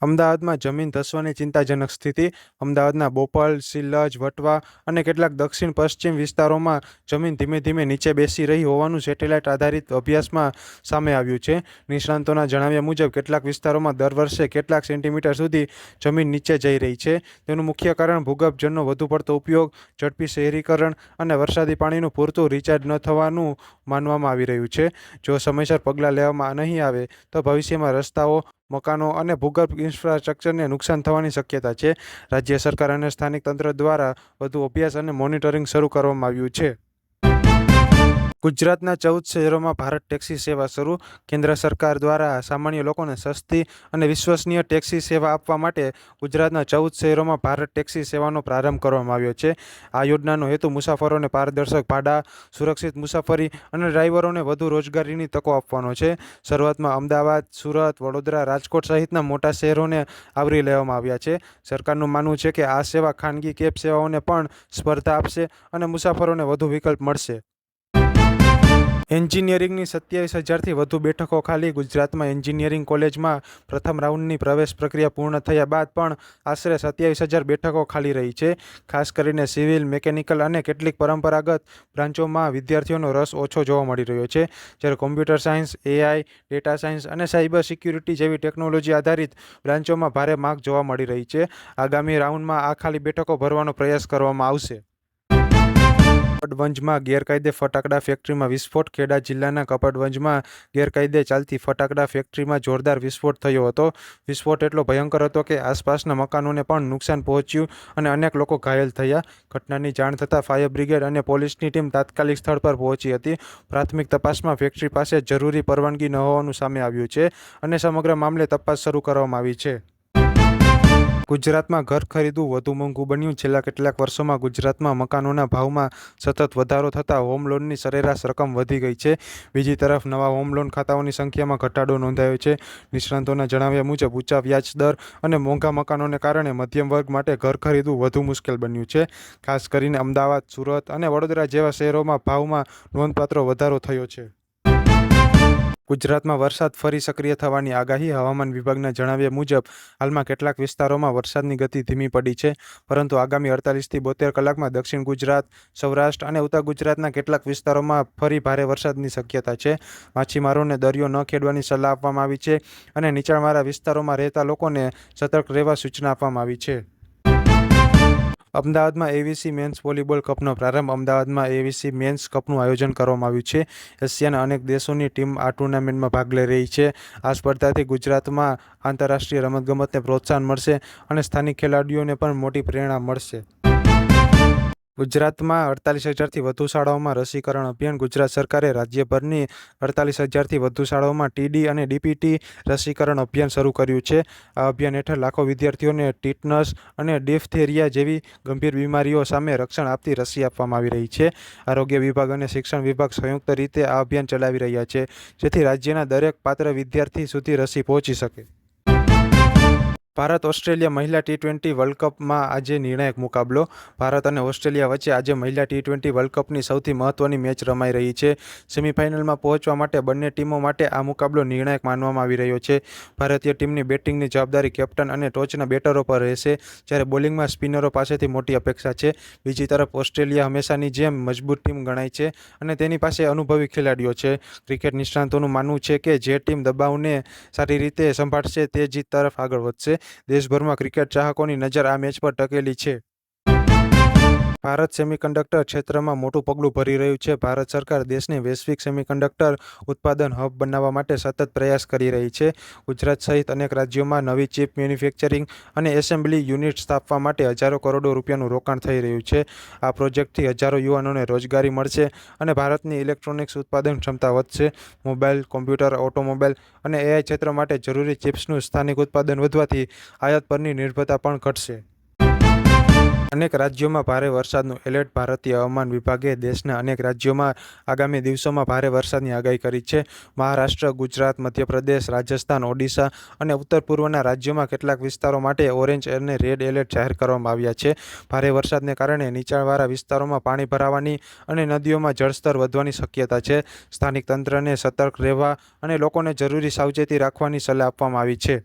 અમદાવાદમાં જમીન ધસવાની ચિંતાજનક સ્થિતિ. અમદાવાદના બોપલ, સિલ્લજ, વટવા અને કેટલાક દક્ષિણ પશ્ચિમ વિસ્તારોમાં જમીન ધીમે ધીમે નીચે બેસી રહી હોવાનું સેટેલાઇટ આધારિત અભ્યાસમાં સામે આવ્યું છે. નિષ્ણાંતોના જણાવ્યા મુજબ કેટલાક વિસ્તારોમાં દર વર્ષે કેટલાક સેન્ટીમીટર સુધી જમીન નીચે જઈ રહી છે. તેનું મુખ્ય કારણ ભૂગર્ભજળનો વધુ પડતો ઉપયોગ, ઝડપી શહેરીકરણ અને વરસાદી પાણીનું પૂરતું રિચાર્જ ન થવાનું માનવામાં આવી રહ્યું છે. જો સમયસર પગલાં લેવામાં નહીં આવે તો ભવિષ્યમાં રસ્તાઓ, મકાનો અને ભૂગર્ભ ઇન્ફ્રાસ્ટ્રક્ચરને નુકસાન થવાની શક્યતા છે. રાજ્ય સરકાર અને સ્થાનિક તંત્ર દ્વારા વધુ અભ્યાસ અને મોનિટરિંગ શરૂ કરવામાં આવ્યું છે. ગુજરાતના 14 શહેરોમાં ભારત ટેક્સી સેવા શરૂ. કેન્દ્ર સરકાર દ્વારા સામાન્ય લોકોને સસ્તી અને વિશ્વસનીય ટેક્સી સેવા આપવા માટે ગુજરાતના 14 શહેરોમાં ભારત ટેક્સી સેવાનો પ્રારંભ કરવામાં આવ્યો છે. આ યોજનાનો હેતુ મુસાફરોને પારદર્શક ભાડા, સુરક્ષિત મુસાફરી અને ડ્રાઈવરોને વધુ રોજગારીની તકો આપવાનો છે. શરૂઆતમાં અમદાવાદ, સુરત, વડોદરા, રાજકોટ સહિતના મોટા શહેરોને આવરી લેવામાં આવ્યા છે. સરકારનું માનવું છે કે આ સેવા ખાનગી કેબ સેવાઓને પણ સ્પર્ધા આપશે અને મુસાફરોને વધુ વિકલ્પ મળશે. એન્જિનિયરિંગની 27,000થી વધુ બેઠકો ખાલી. ગુજરાતમાં એન્જિનિયરિંગ કોલેજમાં પ્રથમ રાઉન્ડની પ્રવેશ પ્રક્રિયા પૂર્ણ થયા બાદ પણ આશરે 27,000 બેઠકો ખાલી રહી છે. ખાસ કરીને સિવિલ, મિકેનિકલ અને કેટલીક પરંપરાગત બ્રાન્ચોમાં વિદ્યાર્થીઓનો રસ ઓછો જોવા મળી રહ્યો છે. જ્યારે computer science, AI, data science અને સાયબર સિક્યુરિટી જેવી ટેકનોલોજી આધારિત બ્રાન્ચોમાં ભારે માંગ જોવા મળી રહી છે. આગામી રાઉન્ડમાં આ ખાલી બેઠકો ભરવાનો પ્રયાસ કરવામાં આવશે. કપડવંજમાં ગેરકાયદે ફટાકડા ફેક્ટરીમાં વિસ્ફોટ. ખેડા જિલ્લાના કપડવંજમાં ગેરકાયદે ચાલતી ફટાકડા ફેક્ટરીમાં જોરદાર વિસ્ફોટ થયો હતો. વિસ્ફોટ એટલો ભયંકર હતો કે આસપાસના મકાનોને પણ નુકસાન પહોંચ્યું અને અનેક લોકો ઘાયલ થયા. ઘટનાની જાણ થતાં ફાયર બ્રિગેડ અને પોલીસની ટીમ તાત્કાલિક સ્થળ પર પહોંચી હતી. પ્રાથમિક તપાસમાં ફેક્ટરી પાસે જરૂરી પરવાનગી ન હોવાનું સામે આવ્યું છે અને સમગ્ર મામલે તપાસ શરૂ કરવામાં આવી છે. ગુજરાતમાં ઘર ખરીદવું વધુ મોંઘું બન્યું. છેલ્લા કેટલાક વર્ષોમાં ગુજરાતમાં મકાનોના ભાવમાં સતત વધારો થતાં હોમ લોનની સરેરાશ રકમ વધી ગઈ છે. બીજી તરફ નવા હોમ લોન ખાતાઓની સંખ્યામાં ઘટાડો નોંધાયો છે. નિષ્ણાંતોના જણાવ્યા મુજબ ઊંચા વ્યાજ દર અને મોંઘા મકાનોને કારણે મધ્યમ વર્ગ માટે ઘર ખરીદવું વધુ મુશ્કેલ બન્યું છે. ખાસ કરીને અમદાવાદ, સુરત અને વડોદરા જેવા શહેરોમાં ભાવમાં નોંધપાત્ર વધારો થયો છે. ગુજરાતમાં વરસાદ ફરી સક્રિય થવાની આગાહી. હવામાન વિભાગના જણાવ્યા મુજબ હાલમાં કેટલાક વિસ્તારોમાં વરસાદની ગતિ ધીમી પડી છે, પરંતુ આગામી 48થી 72 કલાકમાં દક્ષિણ ગુજરાત, સૌરાષ્ટ્ર અને ઉત્તર ગુજરાતના કેટલાક વિસ્તારોમાં ફરી ભારે વરસાદની શક્યતા છે. માછીમારોને દરિયો ન ખેડવાની સલાહ આપવામાં આવી છે અને નીચાણવાળા વિસ્તારોમાં રહેતા લોકોને સતર્ક રહેવા સૂચના આપવામાં આવી છે. અમદાવાદમાં એવીસી મેન્સ વોલીબોલ કપનો પ્રારંભ. અમદાવાદમાં એવીસી મેન્સ કપનું આયોજન કરવામાં આવ્યું છે. એશિયાના અનેક દેશોની ટીમ આ ટુર્નામેન્ટમાં ભાગ લઈ રહી છે. આ સ્પર્ધાથી ગુજરાતમાં આંતરરાષ્ટ્રીય રમતગમતને પ્રોત્સાહન મળશે અને સ્થાનિક ખેલાડીઓને પણ મોટી પ્રેરણા મળશે. ગુજરાતમાં 48,000થી વધુ શાળાઓમાં રસીકરણ અભિયાન. ગુજરાત સરકારે રાજ્યભરની 48,000થી વધુ શાળાઓમાં ટીડી અને ડીપીટી રસીકરણ અભિયાન શરૂ કર્યું છે. આ અભિયાન હેઠળ લાખો વિદ્યાર્થીઓને ટીટનસ અને ડિફ્થેરિયા જેવી ગંભીર બીમારીઓ સામે રક્ષણ આપતી રસી આપવામાં આવી રહી છે. આરોગ્ય વિભાગ અને શિક્ષણ વિભાગ સંયુક્ત રીતે આ અભિયાન ચલાવી રહ્યા છે, જેથી રાજ્યના દરેક પાત્ર વિદ્યાર્થી સુધી રસી પહોંચી શકે. ભારત ઓસ્ટ્રેલિયા મહિલા ટી20 વર્લ્ડ કપમાં આજે નિર્ણાયક મુકાબલો. ભારત અને ઓસ્ટ્રેલિયા વચ્ચે આજે મહિલા ટી20 વર્લ્ડ કપની સૌથી મહત્વની મેચ રમાઈ રહી છે. સેમીફાઇનલમાં પહોંચવા માટે બંને ટીમો માટે આ મુકાબલો નિર્ણાયક માનવામાં આવી રહ્યો છે. ભારતીય ટીમની બેટિંગની જવાબદારી કેપ્ટન અને ટોચના બેટરો પર રહેશે, જ્યારે બોલિંગમાં સ્પિનરો પાસેથી મોટી અપેક્ષા છે. બીજી તરફ ઓસ્ટ્રેલિયા હંમેશાની જેમ મજબૂત ટીમ ગણાય છે અને તેની પાસે અનુભવી ખેલાડીઓ છે. ક્રિકેટ નિષ્ણાતોનું માનવું છે કે જે ટીમ દબાવને સારી રીતે સંભાળશે તે જીત તરફ આગળ વધશે. દેશભરમાં ક્રિકેટ ચાહકોની નજર આ મેચ પર ટકેલી છે. ભારત સેમિકન્ડક્ટર ક્ષેત્રમાં મોટું પગલું ભરી રહ્યું છે. ભારત સરકાર દેશને વૈશ્વિક સેમિકન્ડક્ટર ઉત્પાદન હબ બનાવવા માટે સતત પ્રયાસ કરી રહી છે. ગુજરાત સહિત અનેક રાજ્યોમાં નવી ચિપ મેન્યુફેક્ચરિંગ અને એસેમ્બલી યુનિટ સ્થાપવા માટે હજારો કરોડો રૂપિયાનું રોકાણ થઈ રહ્યું છે. આ પ્રોજેક્ટથી હજારો યુવાનોને રોજગારી મળશે અને ભારતની ઇલેક્ટ્રોનિક્સ ઉત્પાદન ક્ષમતા વધશે. મોબાઈલ, કોમ્પ્યુટર, ઓટોમોબાઈલ અને એઆઈ ક્ષેત્ર માટે જરૂરી ચિપ્સનું સ્થાનિક ઉત્પાદન વધવાથી આયાત પરની નિર્ભરતા પણ ઘટશે. અનેક રાજ્યોમાં ભારે વરસાદનું એલર્ટ. ભારતીય હવામાન વિભાગે દેશના અનેક રાજ્યોમાં આગામી દિવસોમાં ભારે વરસાદની આગાહી કરી છે. મહારાષ્ટ્ર, ગુજરાત, મધ્યપ્રદેશ, રાજસ્થાન, ઓડિશા અને ઉત્તર પૂર્વના રાજ્યોમાં કેટલાક વિસ્તારો માટે ઓરેન્જ અને રેડ એલર્ટ જાહેર કરવામાં આવ્યા છે. ભારે વરસાદને કારણે નીચાણવાળા વિસ્તારોમાં પાણી ભરાવાની અને નદીઓમાં જળસ્તર વધવાની શક્યતા છે. સ્થાનિક તંત્રને સતર્ક રહેવા અને લોકોને જરૂરી સાવચેતી રાખવાની સલાહ આપવામાં આવી છે.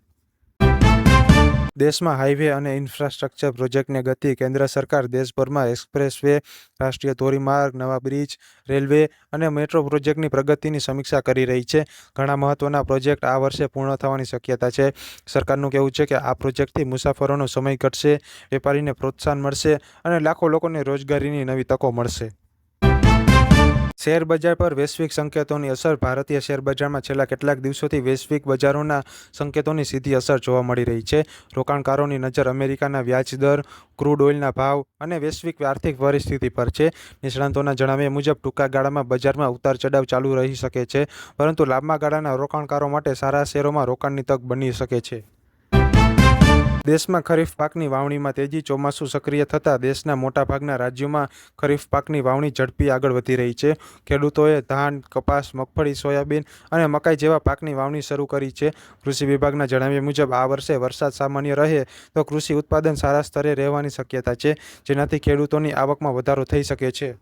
દેશમાં હાઈવે અને ઇન્ફ્રાસ્ટ્રક્ચર પ્રોજેક્ટને ગતિ. કેન્દ્ર સરકાર દેશભરમાં એક્સપ્રેસવે, રાષ્ટ્રીય ધોરીમાર્ગ, નવા બ્રિજ, રેલવે અને મેટ્રો પ્રોજેક્ટની પ્રગતિની સમીક્ષા કરી રહી છે. ઘણા મહત્વના પ્રોજેક્ટ આ વર્ષે પૂર્ણ થવાની શક્યતા છે. સરકારનું કહેવું છે કે આ પ્રોજેક્ટથી મુસાફરોનો સમય ઘટશે, વેપારીને પ્રોત્સાહન મળશે અને લાખો લોકોને રોજગારીની નવી તકો મળશે. શેર બજાર પર વૈશ્વિક સંકેતોની અસર. ભારતીય શેર બજારમાં છેલ્લા કેટલાક દિવસોથી વૈશ્વિક બજારોના સંકેતોની સીધી અસર જોવા મળી રહી છે. રોકાણકારોની નજર અમેરિકાના વ્યાજ દર, ક્રૂડ ઓઇલના ભાવ અને વૈશ્વિક આર્થિક પરિસ્થિતિ પર છે. નિષ્ણાતોના જણાવ્યા મુજબ ટૂંકા ગાળામાં બજારમાં ઉતાર ચઢાવ ચાલુ રહી શકે છે, પરંતુ લાંબા ગાળાના રોકાણકારો માટે સારા શેરોમાં રોકાણની તક બની શકે છે. દેશમાં ખરીફ પાકની વાવણીમાં તેજી. ચોમાસું સક્રિય થતાં દેશના મોટાભાગના રાજ્યોમાં ખરીફ પાકની વાવણી ઝડપી આગળ વધી રહી છે. ખેડૂતોએ ધાન, કપાસ, મગફળી, સોયાબીન અને મકાઈ જેવા પાકની વાવણી શરૂ કરી છે. કૃષિ વિભાગના જણાવ્યા મુજબ આ વર્ષે વરસાદ સામાન્ય રહે તો કૃષિ ઉત્પાદન સારા સ્તરે રહેવાની શક્યતા છે, જેનાથી ખેડૂતોની આવકમાં વધારો થઈ શકે છે.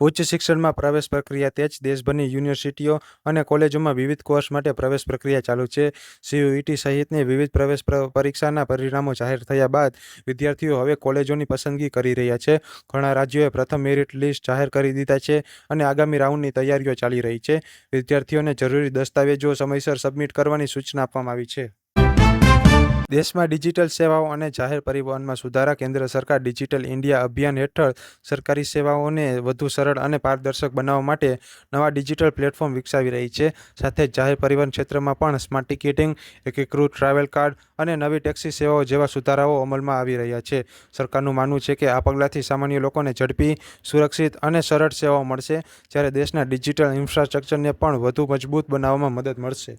ઉચ્ચ શિક્ષણમાં પ્રવેશ પ્રક્રિયા તેજ. દેશભરની યુનિવર્સિટીઓ અને કોલેજોમાં વિવિધ કોર્સ માટે પ્રવેશ પ્રક્રિયા ચાલુ છે. CUET સહિતની વિવિધ પ્રવેશ પરીક્ષાના પરિણામો જાહેર થયા બાદ વિદ્યાર્થીઓ હવે કોલેજોની પસંદગી કરી રહ્યા છે. ઘણા રાજ્યોએ પ્રથમ મેરિટ લિસ્ટ જાહેર કરી દીધા છે અને આગામી રાઉન્ડની તૈયારીઓ ચાલી રહી છે. વિદ્યાર્થીઓને જરૂરી દસ્તાવેજો સમયસર સબમિટ કરવાની સૂચના આપવામાં આવી છે. દેશમાં ડિજિટલ સેવાઓ અને જાહેર પરિવહનમાં સુધારા. કેન્દ્ર સરકાર ડિજિટલ ઇન્ડિયા અભિયાન હેઠળ સરકારી સેવાઓને વધુ સરળ અને પારદર્શક બનાવવા માટે નવા ડિજિટલ પ્લેટફોર્મ વિકસાવી રહી છે. સાથે જ જાહેર પરિવહન ક્ષેત્રમાં પણ સ્માર્ટ ટિકિટિંગ, એકીકૃત ટ્રાવેલ કાર્ડ અને નવી ટેક્સી સેવાઓ જેવા સુધારાઓ અમલમાં આવી રહ્યા છે. સરકારનું માનવું છે કે આ પગલાંથી સામાન્ય લોકોને ઝડપી, સુરક્ષિત અને સરળ સેવાઓ મળશે, જ્યારે દેશના ડિજિટલ ઇન્ફ્રાસ્ટ્રક્ચરને પણ વધુ મજબૂત બનાવવામાં મદદ મળશે.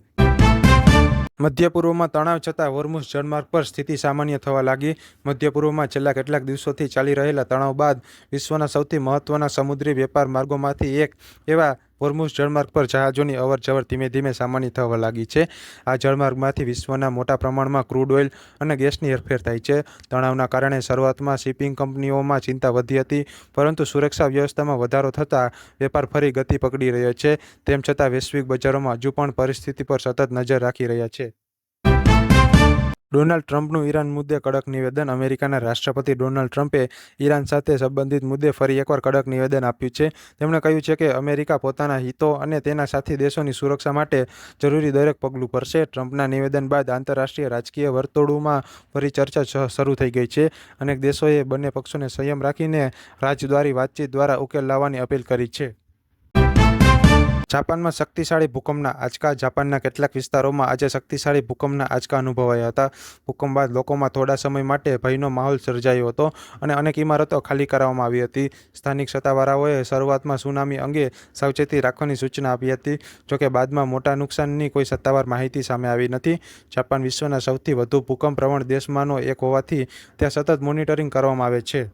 મધ્ય પૂર્વમાં તણાવ છતાં હોર્મુઝ જળમાર્ગ પર સ્થિતિ સામાન્ય થવા લાગી. મધ્ય પૂર્વમાં છેલ્લા કેટલાક દિવસોથી ચાલી રહેલા તણાવ બાદ વિશ્વના સૌથી મહત્વના સમુદ્રી વેપાર માર્ગોમાંથી એક એવા હોર્મુઝ જળમાર્ગ પર જહાજોની અવરજવર ધીમે ધીમે સામાન્ય થવા લાગી છે. આ જળમાર્ગમાંથી વિશ્વના મોટા પ્રમાણમાં ક્રૂડ ઓઇલ અને ગેસની હેરફેર થાય છે. તણાવના કારણે શરૂઆતમાં શિપિંગ કંપનીઓમાં ચિંતા વધી હતી, પરંતુ સુરક્ષા વ્યવસ્થામાં વધારો થતાં વેપાર ફરી ગતિ પકડી રહ્યો છે. તેમ છતાં વૈશ્વિક બજારોમાં હજુ પણ પરિસ્થિતિ પર સતત નજર રાખી રહ્યા છે. ડોનાલ્ડ ટ્રમ્પનું ઈરાન મુદ્દે કડક નિવેદન. અમેરિકાના રાષ્ટ્રપતિ ડોનાલ્ડ ટ્રમ્પે ઈરાન સાથે સંબંધિત મુદ્દે ફરી એકવાર કડક નિવેદન આપ્યું છે. તેમણે કહ્યું છે કે અમેરિકા પોતાના હિતો અને તેના સાથી દેશોની સુરક્ષા માટે જરૂરી દરેક પગલું ભરશે. ટ્રમ્પના નિવેદન બાદ આંતરરાષ્ટ્રીય રાજકીય વર્તુળોમાં ફરી ચર્ચા શરૂ થઈ ગઈ છે. અનેક દેશોએ બંને પક્ષોને સંયમ રાખીને રાજદ્વારી વાતચીત દ્વારા ઉકેલ લાવવાની અપીલ કરી છે. જાપાનમાં શક્તિશાળી ભૂકંપના આંચકા. જાપાનના કેટલાક વિસ્તારોમાં આજે શક્તિશાળી ભૂકંપના આંચકા અનુભવાયા હતા. ભૂકંપ બાદ લોકોમાં થોડા સમય માટે ભયનો માહોલ સર્જાયો હતો અને અનેક ઇમારતો ખાલી કરાવવામાં આવી હતી. સ્થાનિક સત્તાવાળાઓએ શરૂઆતમાં સુનામી અંગે સાવચેતી રાખવાની સૂચના આપી હતી, જોકે બાદમાં મોટા નુકસાનની કોઈ સત્તાવાર માહિતી સામે આવી નથી. જાપાન વિશ્વના સૌથી વધુ ભૂકંપ પ્રવણ દેશમાંનો એક હોવાથી ત્યાં સતત મોનિટરિંગ કરવામાં આવે છે.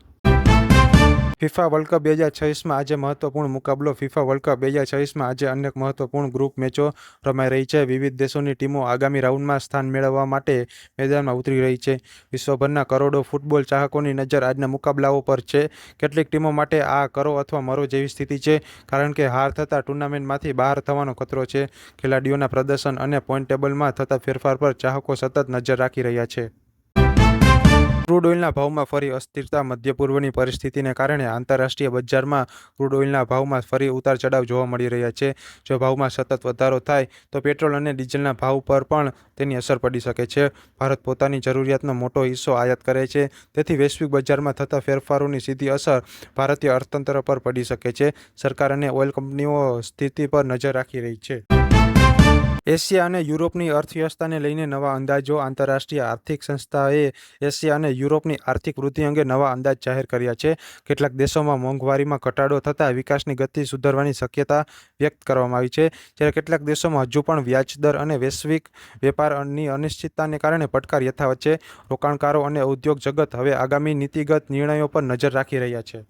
ફિફા વર્લ્ડ કપ 2026માં આજે મહત્વપૂર્ણ મુકાબલો. ફિફા વર્લ્ડ કપ 2026માં આજે અનેક મહત્વપૂર્ણ ગ્રુપ મેચો રમાઈ રહી છે. વિવિધ દેશોની ટીમો આગામી રાઉન્ડમાં સ્થાન મેળવવા માટે મેદાનમાં ઉતરી રહી છે. વિશ્વભરના કરોડો ફૂટબોલ ચાહકોની નજર આજના મુકાબલાઓ પર છે. કેટલીક ટીમો માટે આ કરો અથવા મરો જેવી સ્થિતિ છે, કારણ કે હાર થતાં ટૂર્નામેન્ટમાંથી બહાર થવાનો ખતરો છે. ખેલાડીઓના પ્રદર્શન અને પોઈન્ટ ટેબલમાં થતા ફેરફાર પર ચાહકો સતત નજર રાખી રહ્યા છે. ક્રૂડ ઓઇલના ભાવમાં ફરી અસ્થિરતા. મધ્ય પૂર્વની પરિસ્થિતિને કારણે આંતરરાષ્ટ્રીય બજારમાં ક્રૂડ ઓઇલના ભાવમાં ફરી ઉતાર ચઢાવ જોવા મળી રહ્યા છે. જો ભાવમાં સતત વધારો થાય તો પેટ્રોલ અને ડીઝલના ભાવ પર પણ તેની અસર પડી શકે છે. ભારત પોતાની જરૂરિયાતનો મોટો હિસ્સો આયાત કરે છે, તેથી વૈશ્વિક બજારમાં થતા ફેરફારોની સીધી અસર ભારતીય અર્થતંત્ર પર પડી શકે છે. સરકાર અને ઓઇલ કંપનીઓ સ્થિતિ પર નજર રાખી રહી છે. એશિયા અને યુરોપની અર્થવ્યવસ્થાને લઈને નવા અંદાજો. આંતરરાષ્ટ્રીય આર્થિક સંસ્થાએ એશિયા અને યુરોપની આર્થિક વૃદ્ધિ અંગે નવા અંદાજ જાહેર કર્યા છે. કેટલાક દેશોમાં મોંઘવારીમાં ઘટાડો થતાં વિકાસની ગતિ સુધરવાની શક્યતા વ્યક્ત કરવામાં આવી છે, જ્યારે કેટલાક દેશોમાં હજુ પણ વ્યાજદર અને વૈશ્વિક વેપારની અનિશ્ચિતતાને કારણે પડકાર યથાવત છે. રોકાણકારો અને ઉદ્યોગ જગત હવે આગામી નીતિગત નિર્ણયો પર નજર રાખી રહ્યા છે.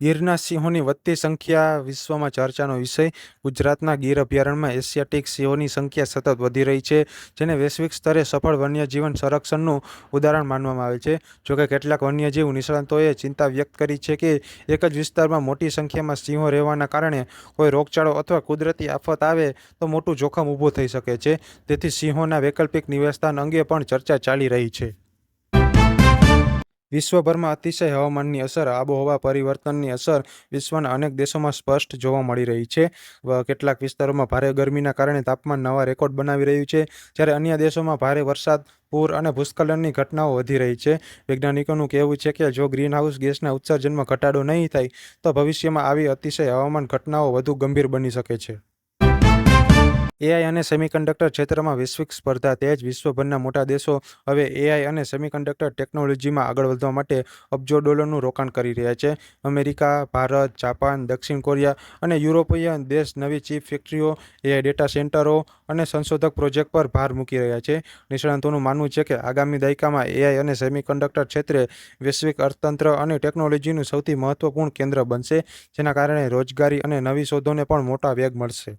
ગીરના સિંહોની વધતી સંખ્યા વિશ્વમાં ચર્ચાનો વિષય. ગુજરાતના ગીર અભયારણ્યમાં એશિયાટિક સિંહોની સંખ્યા સતત વધી રહી છે, જેને વૈશ્વિક સ્તરે સફળ વન્યજીવન સંરક્ષણનું ઉદાહરણ માનવામાં આવે છે. જોકે કેટલાક વન્યજીવ નિષ્ણાતોએ ચિંતા વ્યક્ત કરી છે કે એક જ વિસ્તારમાં મોટી સંખ્યામાં સિંહો રહેવાના કારણે કોઈ રોગચાળો અથવા કુદરતી આફત આવે તો મોટું જોખમ ઊભું થઈ શકે છે. તેથી સિંહોના વૈકલ્પિક નિવાસસ્થાન અંગે પણ ચર્ચા ચાલી રહી છે. વિશ્વભરમાં અતિશય હવામાનની અસર. આબોહવા પરિવર્તનની અસર વિશ્વના અનેક દેશોમાં સ્પષ્ટ જોવા મળી રહી છે. કેટલાક વિસ્તારોમાં ભારે ગરમીના કારણે તાપમાન નવા રેકોર્ડ બનાવી રહ્યું છે, જ્યારે અન્ય દેશોમાં ભારે વરસાદ, પૂર અને ભૂસ્ખલનની ઘટનાઓ વધી રહી છે. વૈજ્ઞાનિકોનું કહેવું છે કે જો ગ્રીનહાઉસ ગેસના ઉત્સર્જનમાં ઘટાડો નહીં થાય તો ભવિષ્યમાં આવી અતિશય હવામાન ઘટનાઓ વધુ ગંભીર બની શકે છે. એઆઈ અને સેમિકન્ડક્ટર ક્ષેત્રમાં વૈશ્વિક સ્પર્ધા તેજ. વિશ્વભરના મોટા દેશો હવે એઆઈ અને સેમિકન્ડક્ટર ટેકનોલોજીમાં આગળ વધવા માટે અબજો ડોલરનું રોકાણ કરી રહ્યા છે. અમેરિકા, ભારત, જાપાન, દક્ષિણ કોરિયા અને યુરોપીય દેશ નવી ચીપ ફેક્ટરીઓ, એઆઈ ડેટા સેન્ટરો અને સંશોધક પ્રોજેક્ટ પર ભાર મૂકી રહ્યા છે. નિષ્ણાતોનું માનવું છે કે આગામી દાયકામાં એઆઈ અને સેમિકન્ડક્ટર ક્ષેત્રે વૈશ્વિક અર્થતંત્ર અને ટેકનોલોજીનું સૌથી મહત્વપૂર્ણ કેન્દ્ર બનશે, જેના કારણે રોજગારી અને નવી શોધોને પણ મોટા વેગ મળશે.